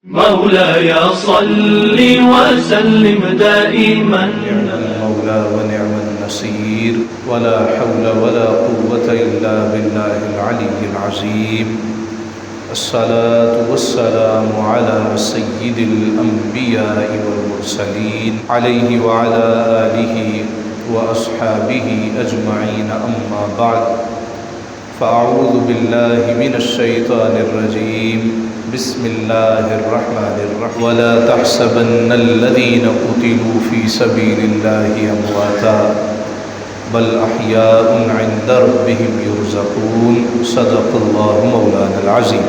مولاي صل وسلم دائما. نعم المولى ونعم النصير ولا حول ولا قوة إلا بالله العلي العظيم. الصلاة والسلام على سيد الأنبياء والمرسلين عليه وعلى آله وأصحابه أجمعين. أما بعد فأعوذ بالله من الشيطان الرجيم. بسم الله الرحمن الرحيم. ولا تحسبن الذين قتلوا في سبيل الله أمواتا بل أحياء عند ربهم يرزقون. صدق الله مولانا العظيم.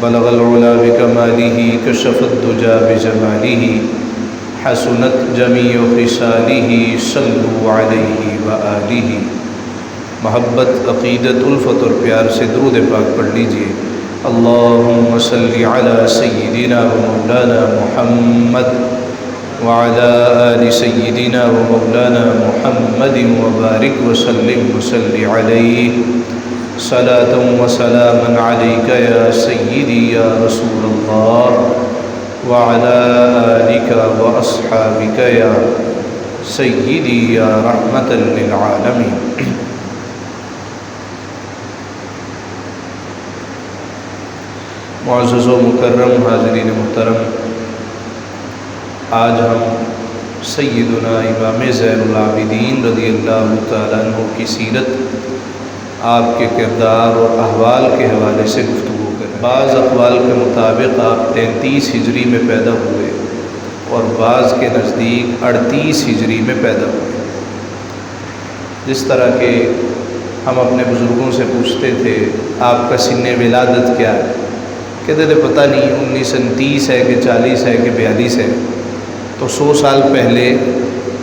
بلغ العلا بكماله كشف الدجى بجماله حسنت جميع خصاله صلوا عليه وآله. محبت، عقیدت، الفت اور پیار سے درود پاک پڑھ لیجئے. اللہم صلی علی سیدنا و مولانا محمد وعلی آل سیدنا و مولانا محمد وبارک وسلم وصلی علیہ. صلاة و سلاما علیک یا سیدی یا رسول اللہ وعلی آلک و اصحابک یا سیدی یا رحمت للعالمین. معزز و مکرم حاضرین محترم، آج ہم سیدنا امام زین العابدین رضی اللہ تعالیٰ عنہ کی سیرت، آپ کے کردار اور احوال کے حوالے سے گفتگو کریں. بعض اقوال کے مطابق آپ 33 ہجری میں پیدا ہوئے اور بعض کے نزدیک 38 ہجری میں پیدا ہوئے. جس طرح کہ ہم اپنے بزرگوں سے پوچھتے تھے آپ کا سن ولادت کیا ہے، کہتے تھے پتہ نہیں 1930 ہے کہ 40 ہے کہ 42 ہے. تو 100 سال پہلے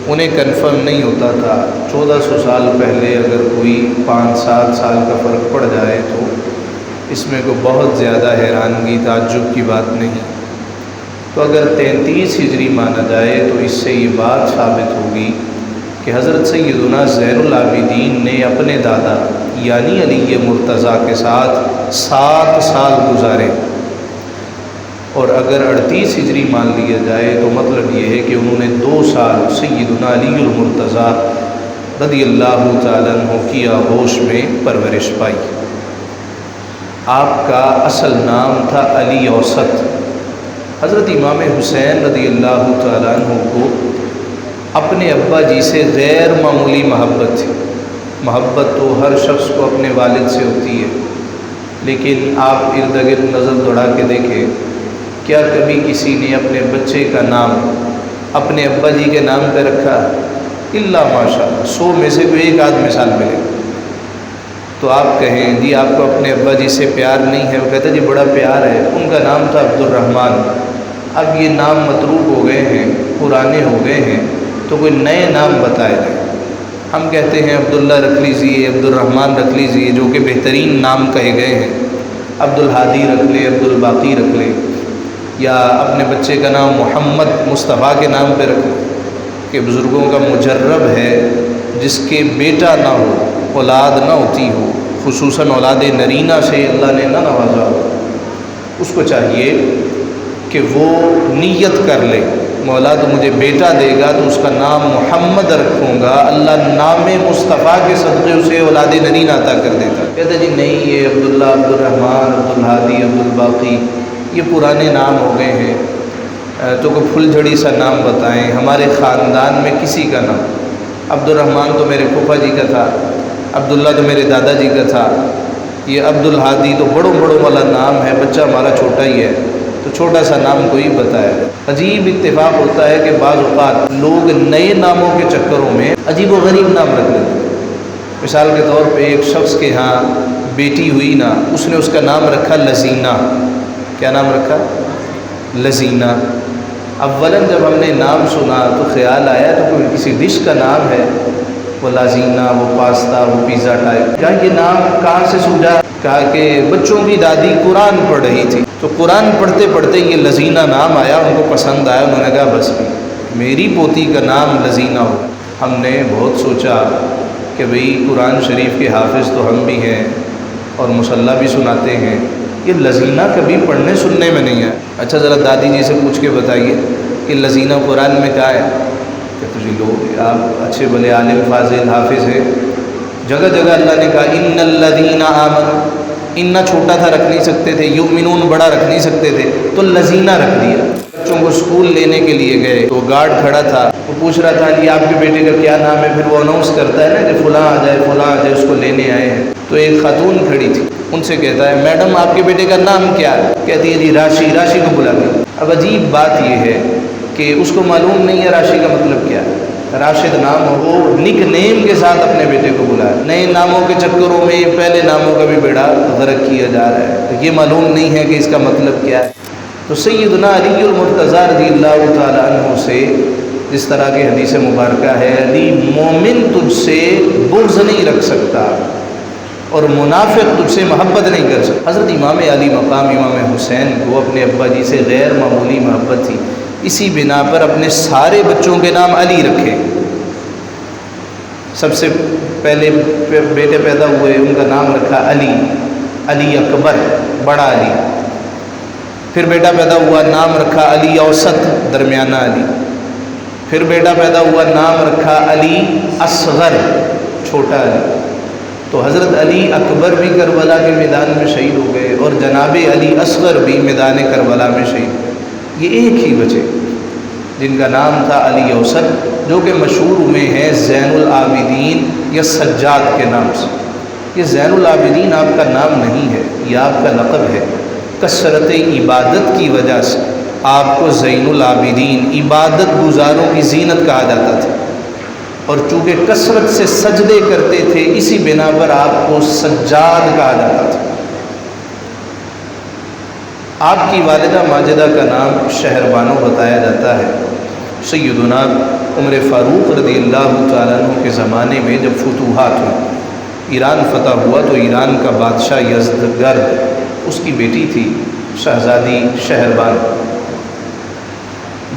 انہیں کنفرم نہیں ہوتا تھا. 1400 سال پہلے اگر کوئی 5-7 سال کا فرق پڑ جائے تو اس میں کوئی بہت زیادہ حیرانگی تعجب کی بات نہیں. تو اگر 33 ہجری مانا جائے تو اس سے یہ بات ثابت ہوگی کہ حضرت سیدنا زین العابدین نے اپنے دادا یعنی علی مرتضیٰ کے ساتھ 7 سال گزارے. اور اگر 38 ہجری مان لیا جائے تو مطلب یہ ہے کہ انہوں نے 2 سال سیدنا علی المرتضیٰ رضی اللہ تعالیٰ عنہ کی آغوش میں پرورش پائی. آپ کا اصل نام تھا علی اوسط. حضرت امام حسین رضی اللہ تعالیٰ عنہ کو اپنے ابا جی سے غیر معمولی محبت تھی. محبت تو ہر شخص کو اپنے والد سے ہوتی ہے، لیکن آپ ارد گرد نظر دوڑا کے دیکھیں، کیا کبھی کسی نے اپنے بچے کا نام اپنے ابا جی کے نام پہ رکھا؟ الا ماشاءاللہ 100 میں سے کوئی ایک آدھ مثال ملے. تو آپ کہیں جی آپ کو اپنے ابا جی سے پیار نہیں ہے، وہ کہتے جی بڑا پیار ہے. ان کا نام تھا عبد الرحمن. اب یہ نام متروک ہو گئے ہیں، پرانے ہو گئے ہیں، تو کوئی نئے نام بتائے جائیں. ہم کہتے ہیں عبداللہ رکھ لیجئے، عبد الرحمن رکھ لیجئے، جو کہ بہترین نام کہے گئے ہیں. عبد الحادی رکھ لے، عبد الباقی رکھ لے، یا اپنے بچے کا نام محمد مصطفیٰ کے نام پہ رکھ لے. کہ بزرگوں کا مجرب ہے جس کے بیٹا نہ ہو، اولاد نہ ہوتی ہو، خصوصاً اولاد نرینہ سے اللہ نے نہ نوازا ہو، اس کو چاہیے کہ وہ نیت کر لے مولا تو مجھے بیٹا دے گا تو اس کا نام محمد رکھوں گا، اللہ نام مصطفیٰ کے صدقے اسے اولاد نرینہ عطا کر دیتا. کہتے جی نہیں، یہ عبداللہ، عبد الرحمن، عبد الحادی، عبد الباقی یہ پرانے نام ہو گئے ہیں، تو کوئی پھل جھڑی سا نام بتائیں. ہمارے خاندان میں کسی کا نام، عبد الرحمن تو میرے پھوپھا جی کا تھا، عبداللہ تو میرے دادا جی کا تھا، یہ عبد الحادی تو بڑوں والا نام ہے، بچہ ہمارا چھوٹا ہی ہے، تو چھوٹا سا نام کوئی بتایا. عجیب اتفاق ہوتا ہے کہ بعض اوقات لوگ نئے ناموں کے چکروں میں عجیب و غریب نام رکھ لیتے ہیں. مثال کے طور پہ ایک شخص کے ہاں بیٹی ہوئی نا، اس نے اس کا نام رکھا لذینہ. کیا نام رکھا؟ لذینہ. اولاً جب ہم نے نام سنا تو خیال آیا تو کوئی کسی ڈش کا نام ہے، وہ لازینہ، وہ پاستا، وہ پیزا ٹائپ. کیا یہ نام کہاں سے سوجا؟ کہا کہ بچوں کی دادی قرآن پڑھ رہی تھی تو قرآن پڑھتے پڑھتے یہ لذینہ نام آیا، ان کو پسند آیا، انہوں نے کہا بس بھی میری پوتی کا نام لذینہ ہو. ہم نے بہت سوچا کہ بھئی قرآن شریف کے حافظ تو ہم بھی ہیں اور مصلی بھی سناتے ہیں، یہ لذینہ کبھی پڑھنے سننے میں نہیں ہے۔ اچھا ذرا دادی جی سے پوچھ کے بتائیے کہ لذینہ قرآن میں کیا ہے؟ کہ جی لوگ آپ اچھے بھلے عالم فاضل حافظ ہیں، جگہ جگہ اللہ نے کہا ان الذین آمنوا، ان چھوٹا تھا رکھ نہیں سکتے تھے، یؤمنون بڑا رکھ نہیں سکتے تھے، تو لذینہ رکھ دیا۔ بچوں کو اسکول لینے کے لیے گئے تو گارڈ کھڑا تھا، وہ پوچھ رہا تھا کہ آپ کے بیٹے کا کیا نام ہے، پھر وہ اناؤنس کرتا ہے نا کہ فلاں آ جائے فلاں آ جائے، اس کو لینے آئے ہیں۔ تو ایک خاتون کھڑی تھی، ان سے کہتا ہے میڈم آپ کے بیٹے کا نام کیا ہے؟ کہتی ہے جی راشی، راشی کو بلا کے۔ اب عجیب بات یہ ہے کہ اس کو معلوم نہیں ہے راشی کا مطلب کیا ہے۔ راشد نام ہو، وہ نک نیم کے ساتھ اپنے بیٹے کو بلایا۔ نئے ناموں کے چکروں میں پہلے ناموں کا بھی بیڑا غرق کیا جا رہا ہے، تو یہ معلوم نہیں ہے کہ اس کا مطلب کیا ہے۔ تو سیدنا علی المرتضیٰ رضی اللہ تعالیٰ عنہ سے جس طرح کی حدیث مبارکہ ہے، علی مومن تجھ سے بغض نہیں رکھ سکتا اور منافق تجھ سے محبت نہیں کر سکتا۔ حضرت امام علی مقام امام حسین کو اپنے ابا جی سے غیر معمولی محبت تھی، اسی بنا پر اپنے سارے بچوں کے نام علی رکھے۔ سب سے پہلے بیٹے پیدا ہوئے، ان کا نام رکھا علی، علی اکبر بڑا علی۔ پھر بیٹا پیدا ہوا، نام رکھا علی اوسط درمیانہ علی۔ پھر بیٹا پیدا ہوا، نام رکھا علی اصغر چھوٹا علی۔ تو حضرت علی اکبر بھی کربلا کے میدان میں شہید ہو گئے اور جناب علی اصغر بھی میدان کربلا میں شہید ہوئے۔ یہ ایک ہی بچے جن کا نام تھا علی اوسط، جو کہ مشہور ہوئے ہیں زین العابدین یا سجاد کے نام سے۔ یہ زین العابدین آپ کا نام نہیں ہے، یہ آپ کا لقب ہے۔ کثرت عبادت کی وجہ سے آپ کو زین العابدین، عبادت گزاروں کی زینت کہا جاتا تھا، اور چونکہ کثرت سے سجدے کرتے تھے اسی بنا پر آپ کو سجاد کہا جاتا تھا۔ آپ کی والدہ ماجدہ کا نام شہربانو بتایا جاتا ہے۔ سیدنا عمر فاروق رضی اللہ تعالیٰ عنہ کے زمانے میں جب فتوحات ہوئی، ایران فتح ہوا، تو ایران کا بادشاہ یزدگرد، اس کی بیٹی تھی شہزادی شہربانو۔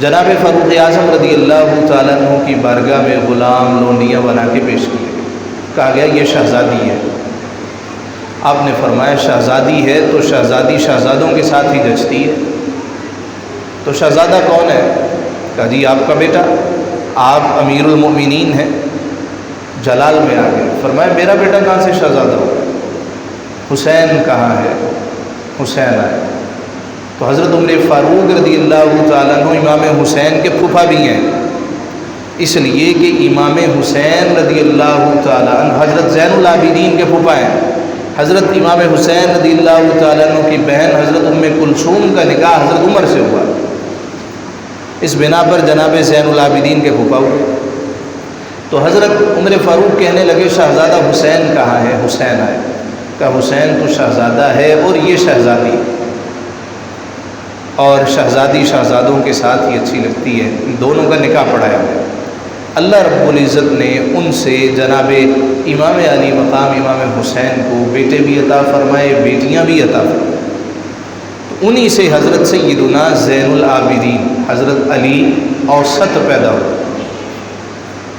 جناب فاروق اعظم رضی اللہ تعالیٰ عنہ کی بارگاہ میں غلام لونڈیاں بنا کے پیش کیے، کہا گیا یہ شہزادی ہے۔ آپ نے فرمایا شہزادی ہے تو شہزادی شہزادوں کے ساتھ ہی جچتی ہے، تو شہزادہ کون ہے؟ کہا جی آپ کا بیٹا، آپ امیر المؤمنین ہیں۔ جلال میں آ گئے، فرمایا میرا بیٹا کہاں سے شہزادہ ہو؟ حسین کہاں ہے؟ حسین آئے۔ تو حضرت عمر فاروق رضی اللہ تعالیٰ عنہ امام حسین کے پھوپھا بھی ہیں، اس لیے کہ امام حسین رضی اللہ تعالیٰ عنہ حضرت زین العابدین کے پھوپھا ہیں۔ حضرت امام حسین رضی اللہ تعالیٰ عنہ کی بہن حضرت ام کلثوم کا نکاح حضرت عمر سے ہوا، اس بنا پر جناب زین العابدین کے پھوپھا ہوئے۔ تو حضرت عمر فاروق کہنے لگے شہزادہ حسین کہاں ہے؟ حسین آئے، کہا حسین تو شہزادہ ہے اور یہ شہزادی، اور شہزادی شہزادوں کے ساتھ ہی اچھی لگتی ہے، ان دونوں کا نکاح پڑھایا گیا۔ اللہ رب العزت نے ان سے جناب امام علی مقام امام حسین کو بیٹے بھی عطا فرمائے، بیٹیاں بھی عطا فرمائے۔ تو انہی سے حضرت سیدنا زین العابدین حضرت علی اوسط پیدا ہوئے۔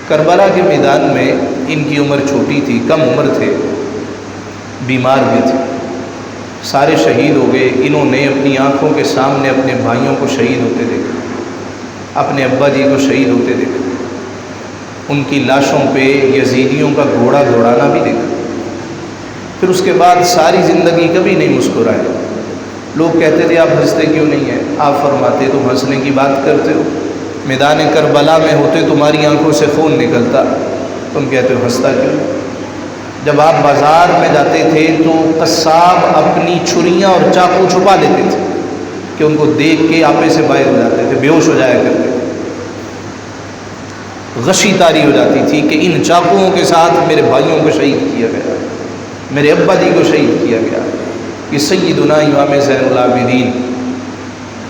کربلا کے میدان میں ان کی عمر چھوٹی تھی، کم عمر تھے، بیمار بھی تھے، سارے شہید ہو گئے۔ انہوں نے اپنی آنکھوں کے سامنے اپنے بھائیوں کو شہید ہوتے دیکھا، اپنے ابا جی کو شہید ہوتے دیکھا، ان کی لاشوں پہ یزیدیوں کا گھوڑا دوڑانا بھی دیکھا۔ پھر اس کے بعد ساری زندگی کبھی نہیں مسکرائے۔ لوگ کہتے تھے آپ ہنستے کیوں نہیں ہیں؟ آپ فرماتے تم ہنسنے کی بات کرتے ہو، میدان کربلا میں ہوتے تمہاری آنکھوں سے خون نکلتا، تم کہتے ہو ہنستا کیوں؟ جب آپ بازار میں جاتے تھے تو قصاب اپنی چھریاں اور چاقو چھپا لیتے تھے کہ ان کو دیکھ کے آپے سے باہر ہو جاتے تھے، بے ہوش ہو جایا کرتے تھے، غشی طاری ہو جاتی تھی کہ ان چاقوؤں کے ساتھ میرے بھائیوں کو شہید کیا گیا، میرے ابا جی کو شہید کیا گیا۔ یہ سیدنا امام زین العابدین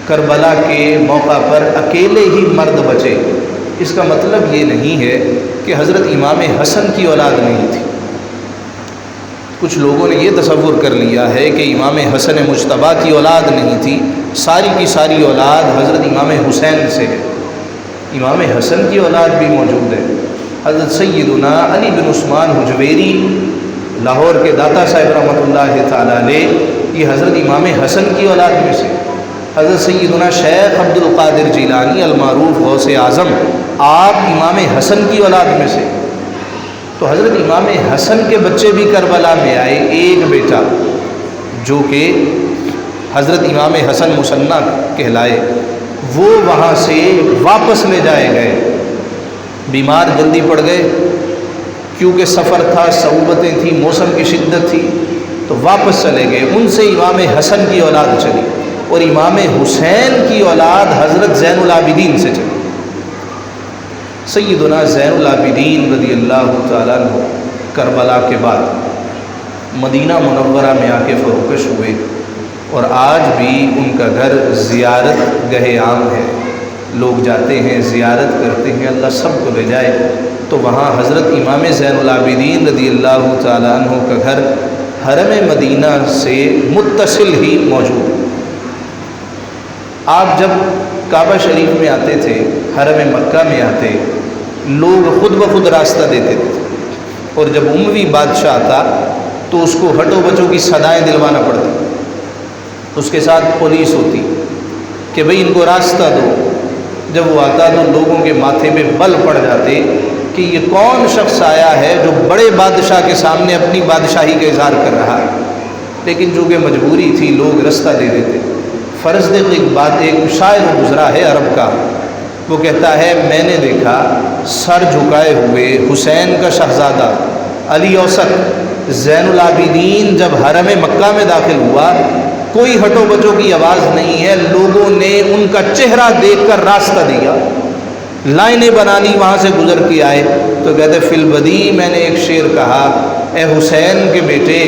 کربلا کے موقع پر اکیلے ہی مرد بچے۔ اس کا مطلب یہ نہیں ہے کہ حضرت امام حسن کی اولاد نہیں تھی۔ کچھ لوگوں نے یہ تصور کر لیا ہے کہ امام حسن مجتبیٰ کی اولاد نہیں تھی، ساری کی ساری اولاد حضرت امام حسین سے ہے۔ امام حسن کی اولاد بھی موجود ہے، حضرت سیدنا علی بن عثمان حجویری لاہور کے داتا صاحب رحمۃ اللہ تعالیٰ علیہ، یہ حضرت امام حسن کی اولاد میں سے حضرت سیدنا شیخ عبد القادر جیلانی المعروف غوث اعظم، آپ امام حسن کی اولاد میں سے۔ تو حضرت امام حسن کے بچے بھی کربلا میں آئے، ایک بیٹا جو کہ حضرت امام حسن مصنع کہلائے، وہ وہاں سے واپس لے جائے گئے، بیمار جلدی پڑ گئے کیونکہ سفر تھا، صعوبتیں تھیں، موسم کی شدت تھی، تو واپس چلے گئے۔ ان سے امام حسن کی اولاد چلی اور امام حسین کی اولاد حضرت زین العابدین سے چلی۔ سیدنا زین العابدین رضی اللہ تعالیٰ عنہ کربلا کے بعد مدینہ منورہ میں آ کے فروکش ہوئے، اور آج بھی ان کا گھر زیارت گہ عام ہے، لوگ جاتے ہیں، زیارت کرتے ہیں، اللہ سب کو لے جائے۔ تو وہاں حضرت امام زین العابدین رضی اللہ تعالیٰ عنہ کا گھر حرم مدینہ سے متصل ہی موجود۔ آپ جب کعبہ شریف میں آتے تھے، حرم مکہ میں آتے، لوگ خود بخود راستہ دیتے تھے، اور جب اموی بادشاہ آتا تو اس کو ہٹو بچوں کی صدائیں دلوانا پڑتا، اس کے ساتھ پولیس ہوتی کہ بھئی ان کو راستہ دو۔ جب وہ آتا تو لوگوں کے ماتھے پہ بل پڑ جاتے کہ یہ کون شخص آیا ہے جو بڑے بادشاہ کے سامنے اپنی بادشاہی کا اظہار کر رہا ہے، لیکن چونکہ مجبوری تھی لوگ راستہ دے دیتے۔ فرض دیکھ ایک بات، ایک شاعر گزرا ہے عرب کا، وہ کہتا ہے میں نے دیکھا سر جھکائے ہوئے حسین کا شہزادہ علی اوسط زین العابدین جب حرم مکہ میں داخل ہوا، کوئی ہٹو بچوں کی آواز نہیں ہے، لوگوں نے ان کا چہرہ دیکھ کر راستہ دیا، لائنیں بنانی، وہاں سے گزر کے آئے۔ تو کہتے فی البدی میں نے ایک شعر کہا، اے حسین کے بیٹے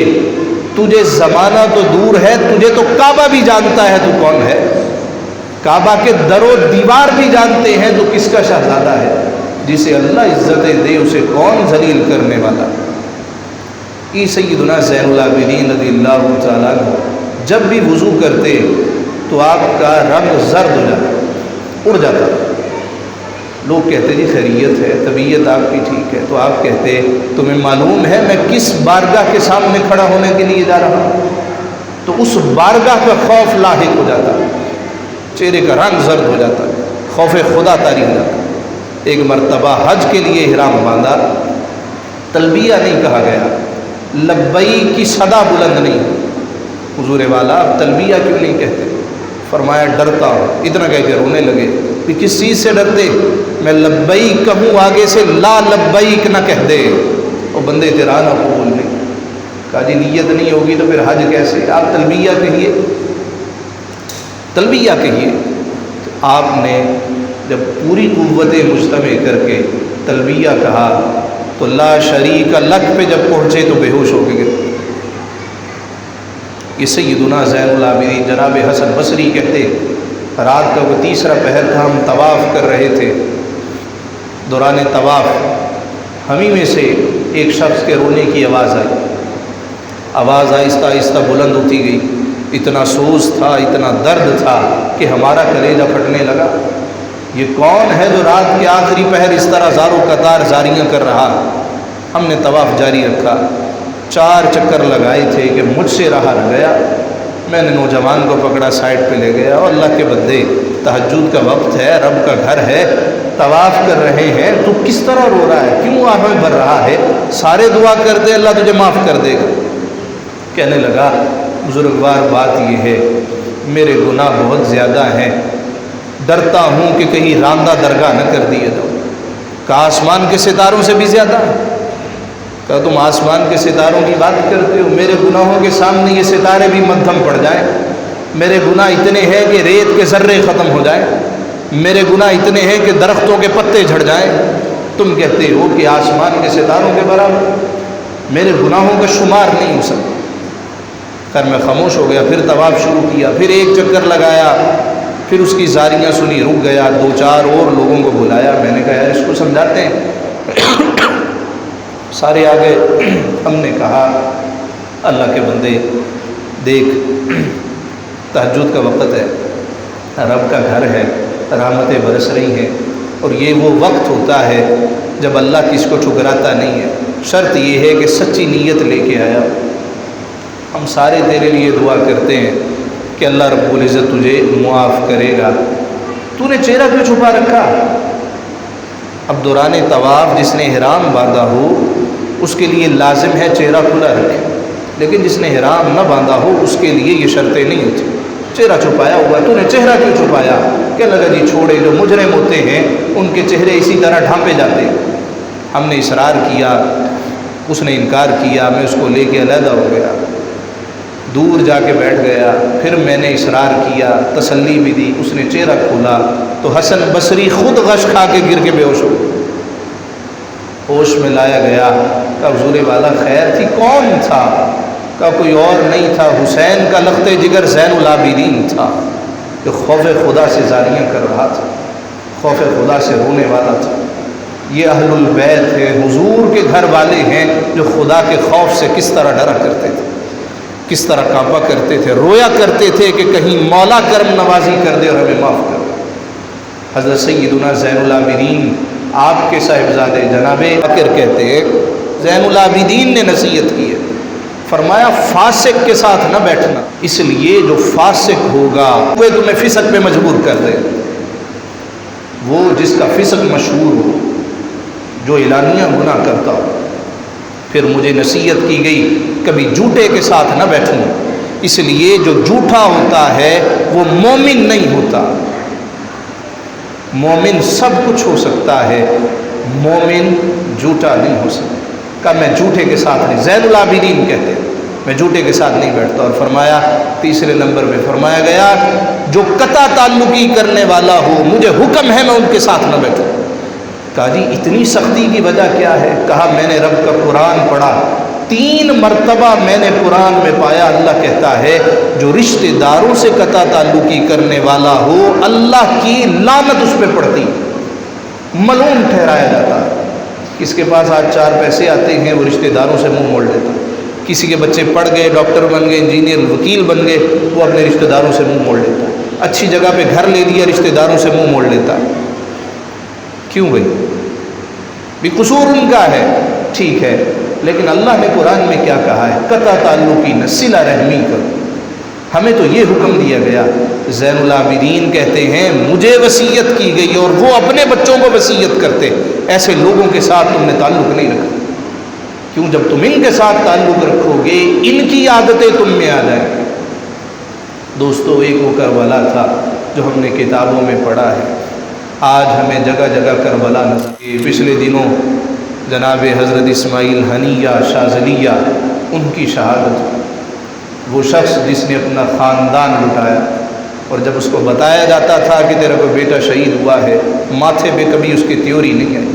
تجھے زمانہ تو دور ہے، تجھے تو کعبہ بھی جانتا ہے تو کون ہے، کعبہ کے در و دیوار بھی جانتے ہیں تو کس کا شہزادہ ہے، جسے اللہ عزتیں دے اسے کون ذلیل کرنے والا۔ یہ سیدنا زین العابدین رضی اللہ تعالیٰ عنہ جب بھی وضو کرتے تو آپ کا رنگ زرد ہو جاتا، اڑ جاتا۔ لوگ کہتے جی خیریت ہے، طبیعت آپ کی ٹھیک ہے، تو آپ کہتے تمہیں معلوم ہے میں کس بارگاہ کے سامنے کھڑا ہونے کے لیے جا رہا ہوں، تو اس بارگاہ کا خوف لاحق ہو جاتا، چہرے کا رنگ زرد ہو جاتا، خوف خدا طاری ہو جاتا۔ ایک مرتبہ حج کے لیے احرام باندھا، تلبیہ نہیں کہا گیا، لبیک کی صدا بلند نہیں، حضور والا اب تلبیہ کیوں نہیں کہتے؟ فرمایا ڈرتا ہوں، اتنا کہہ کے رونے لگے کہ کس چیز سے ڈرتے؟ میں لبیک کہوں آگے سے لا لبیک نہ کہہ دے، اور بندے تیرا نہ قبول نہیں۔ کہا جی نیت نہیں ہوگی تو پھر حج کیسے؟ آپ تلبیہ کہیے، تلبیہ کہیے۔ آپ نے جب پوری قوت مجتمع کر کے تلبیہ کہا تو لا شریک لک پہ جب پہنچے تو بے ہوش ہو کے گرے۔ یہ سیدنا زین العابدین جناب حسن بصری کہتے رات کا وہ تیسرا پہر تھا، ہم طواف کر رہے تھے، دوران طواف ہمیں میں سے ایک شخص کے رونے کی آواز آئی، آواز آہستہ آہستہ بلند ہوتی گئی، اتنا سوز تھا، اتنا درد تھا کہ ہمارا کلیجہ پھٹنے لگا۔ یہ کون ہے جو رات کے آخری پہر اس طرح زاروں قطار زاریاں کر رہا؟ ہم نے طواف جاری رکھا، 4 چکر لگائے تھے کہ مجھ سے رہا نہ گیا۔ میں نے نوجوان کو پکڑا، سائڈ پہ لے گیا، اور اللہ کے بندے تہجد کا وقت ہے، رب کا گھر ہے، طواف کر رہے ہیں، تو کس طرح رو رہا ہے، کیوں آنکھیں بھر رہا ہے؟ سارے دعا کر دے اللہ تجھے معاف کر دے گا۔ کہنے لگا بزرگوار بات یہ ہے میرے گناہ بہت زیادہ ہیں، ڈرتا ہوں کہ کہیں راندہ درگاہ نہ کر دیے جاؤ۔ کہا آسمان کے ستاروں سے بھی زیادہ؟ کہا تم آسمان کے ستاروں کی بات کرتے ہو، میرے گناہوں کے سامنے یہ ستارے بھی مدھم پڑ جائیں، میرے گناہ اتنے ہیں کہ ریت کے ذرے ختم ہو جائیں، میرے گناہ اتنے ہیں کہ درختوں کے پتے جھڑ جائیں، تم کہتے ہو کہ آسمان کے ستاروں کے برابر؟ میرے گناہوں کا شمار نہیں ہو سکتا۔ خیر میں خاموش ہو گیا، پھر طواف شروع کیا، پھر 1 چکر لگایا، پھر اس کی زاریاں سنی، رک گیا، 2-4 اور لوگوں کو بلایا، میں نے کہا یار اس کو سمجھاتے ہیں۔ سارے آ گئے، ہم نے کہا اللہ کے بندے دیکھ تہجد کا وقت ہے، رب کا گھر ہے، رحمتیں برس رہی ہیں، اور یہ وہ وقت ہوتا ہے جب اللہ کس کو ٹھکراتا نہیں ہے۔ شرط یہ ہے کہ سچی نیت لے کے آیا۔ ہم سارے تیرے لیے دعا کرتے ہیں کہ اللہ رب العزت تجھے معاف کرے گا، تو نے چہرہ کیوں چھپا رکھا؟ اب دوران طواف جس نے احرام باندھا ہو اس کے لیے لازم ہے چہرہ کھلا رکھے، لیکن جس نے احرام نہ باندھا ہو اس کے لیے یہ شرطیں نہیں ہوتی۔ چہرہ چھپایا ہوا، تو نے چہرہ کیوں چھپایا؟ کہ لگا جی چھوڑے، جو مجرم ہوتے ہیں ان کے چہرے اسی طرح ڈھانپے جاتے ہیں۔ ہم نے اصرار کیا، اس نے انکار کیا، میں اس کو لے کے علیحدہ ہو گیا، دور جا کے بیٹھ گیا، پھر میں نے اصرار کیا، تسلی بھی دی، اس نے چہرہ کھولا تو حسن بصری خود غش کھا کے گر کے بے ہوش ہو گیا۔ ہوش میں لایا گیا، کہا حضور والا خیر تھی؟ کون تھا؟ کہا کوئی اور نہیں تھا، حسین کا لخت جگر زین العابدین تھا، کہ خوف خدا سے زاریاں کر رہا تھا، خوف خدا سے رونے والا تھا۔ یہ اہل البیت ہے، حضور کے گھر والے ہیں جو خدا کے خوف سے کس طرح ڈرا کرتے تھے، کس طرح کانپا کرتے تھے، رویا کرتے تھے کہ کہیں مولا کرم نوازی کر دے اور ہمیں معاف کر دے۔ حضرت سیدنا زین العابدین آپ کے صاحبزادے جناب بکر کہتے ہیں، زین العابدین نے نصیحت کی ہے، فرمایا فاسق کے ساتھ نہ بیٹھنا، اس لیے جو فاسق ہوگا وہ تمہیں فسق پہ مجبور کر دے۔ وہ جس کا فسق مشہور ہو، جو اعلانیہ گناہ کرتا ہو۔ پھر مجھے نصیحت کی گئی کبھی جھوٹے کے ساتھ نہ بیٹھوں، اس لیے جو جھوٹا ہوتا ہے وہ مومن نہیں ہوتا۔ مومن سب کچھ ہو سکتا ہے، مومن جھوٹا نہیں ہو سکتا۔ کہ میں جھوٹے کے ساتھ نہیں، زین العابدین کہتے ہیں میں جھوٹے کے ساتھ نہیں بیٹھتا۔ اور فرمایا تیسرے نمبر میں فرمایا گیا جو قطع تعلقی کرنے والا ہو، مجھے حکم ہے میں ان کے ساتھ نہ بیٹھوں۔ کہا جی اتنی سختی کی وجہ کیا ہے؟ کہا میں نے رب کا قرآن پڑھا، 3 مرتبہ میں نے قرآن میں پایا اللہ کہتا ہے جو رشتہ داروں سے قطع تعلقی کرنے والا ہو اللہ کی لعنت اس پہ پڑتی، ملعون ٹھہرایا جاتا ہے۔ کس کے پاس آج 4 پیسے آتے ہیں وہ رشتہ داروں سے منہ موڑ لیتا ہے، کسی کے بچے پڑھ گئے، ڈاکٹر بن گئے، انجینئر، وکیل بن گئے، وہ اپنے رشتہ داروں سے منہ موڑ لیتا ہے۔ اچھی جگہ پہ گھر لے لیا، رشتہ داروں سے منہ موڑ لیتا ہے۔ کیوں بھائی؟ بھی قصور ان کا ہے، ٹھیک ہے، لیکن اللہ نے قرآن میں کیا کہا ہے؟ قطع تعلقی نہ، صلہ رحمی کرو۔ ہمیں تو یہ حکم دیا گیا۔ زین العابدین کہتے ہیں مجھے وصیت کی گئی اور وہ اپنے بچوں کو وصیت کرتے، ایسے لوگوں کے ساتھ تم نے تعلق نہیں رکھا۔ کیوں؟ جب تم ان کے ساتھ تعلق رکھو گے ان کی عادتیں تم میں آ جائیں گی۔ دوستو ایک وہ کربلا تھا جو ہم نے کتابوں میں پڑھا ہے، آج ہمیں جگہ جگہ کربلا نظر۔ پچھلے دنوں جناب حضرت اسماعیل حنیہ شاذلیہ ان کی شہادت، وہ شخص جس نے اپنا خاندان لٹایا، اور جب اس کو بتایا جاتا تھا کہ تیرا کوئی بیٹا شہید ہوا ہے، ماتھے پہ کبھی اس کی تیوری نہیں آئی،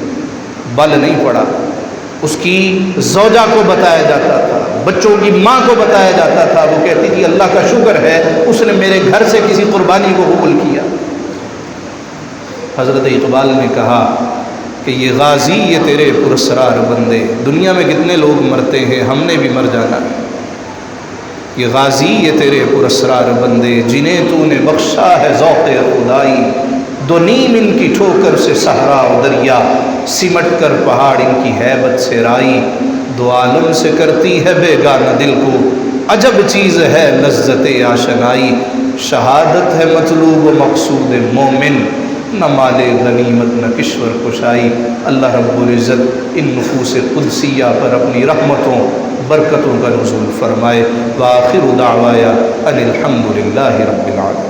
بل نہیں پڑا۔ اس کی زوجہ کو بتایا جاتا تھا، بچوں کی ماں کو بتایا جاتا تھا، وہ کہتی تھی اللہ کا شکر ہے اس نے میرے گھر سے کسی قربانی کو قبول کیا۔ حضرت اقبال نے کہا کہ یہ غازی یہ تیرے پراسرار بندے، دنیا میں کتنے لوگ مرتے ہیں، ہم نے بھی مر جانا ہے۔ یہ غازی یہ تیرے پراسرار بندے، جنہیں تو نے بخشا ہے ذوق خدائی، دو نیم ان کی ٹھوکر سے صحرا و دریا، سمٹ کر پہاڑ ان کی ہیبت سے رائی، دو عالم سے کرتی ہے بیگانہ دل کو، عجب چیز ہے لذت آشنائی، شہادت ہے مطلوب و مقصود مومن، نہ مال غنیمت نہ کشور کشائی۔ اللہ رب العزت ان نفوس قدسیہ پر اپنی رحمتوں برکتوں کا نزول فرمائے۔ وآخر دعوایا ان الحمد للہ رب العالمین۔